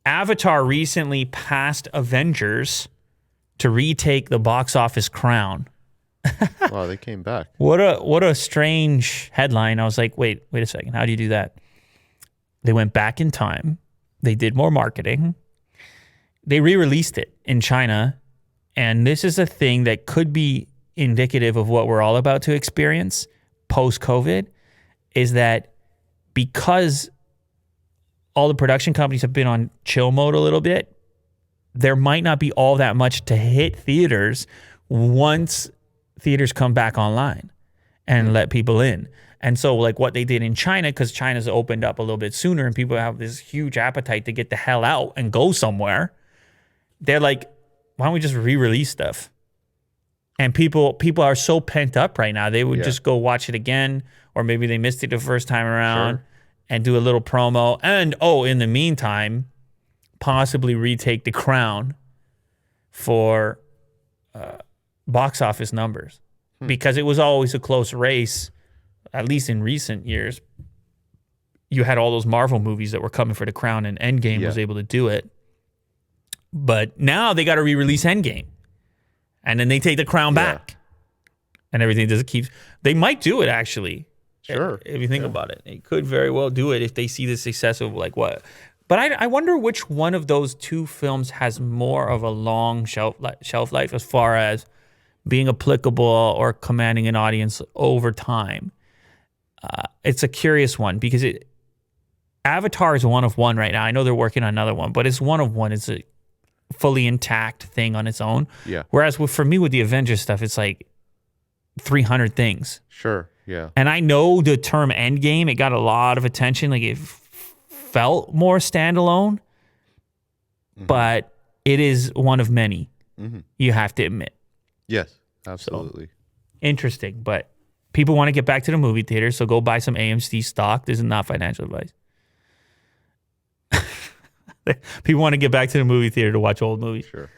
Avatar recently passed Avengers to retake the box office crown. Wow, they came back. What a strange headline. I was like, wait a second. How do you do that? They went back in time. They did more marketing. They re-released it in China. And this is a thing that could be indicative of what we're all about to experience post-COVID, is that because all the production companies have been on chill mode a little bit, there might not be all that much to hit theaters once theaters come back online and let people in. And so like what they did in China, because China's opened up a little bit sooner and people have this huge appetite to get the hell out and go somewhere, they're like, why don't we just re-release stuff? And people are so pent up right now, they would just go watch it again, or maybe they missed it the first time around and do a little promo. And, in the meantime, possibly retake the crown for box office numbers. Because it was always a close race, at least in recent years. You had all those Marvel movies that were coming for the crown, and Endgame was able to do it. But now they got to re-release Endgame. And then they take the crown back. And everything just keeps... They might do it, actually. Sure. If you think about it. They could very well do it if they see the success of like what... But I wonder which one of those two films has more of a long shelf life as far as being applicable or commanding an audience over time. It's a curious one because Avatar is one of one right now. I know they're working on another one, but it's one of one. It's a fully intact thing on its own. Yeah. Whereas for me with the Avengers stuff, it's like 300 things. Sure. Yeah. And I know the term Endgame, it got a lot of attention. Like it felt more standalone, but it is one of many. You have to admit. Yes, absolutely. So, interesting, but people want to get back to the movie theater, so go buy some AMC stock. This is not financial advice. People want to get back to the movie theater to watch old movies. Sure.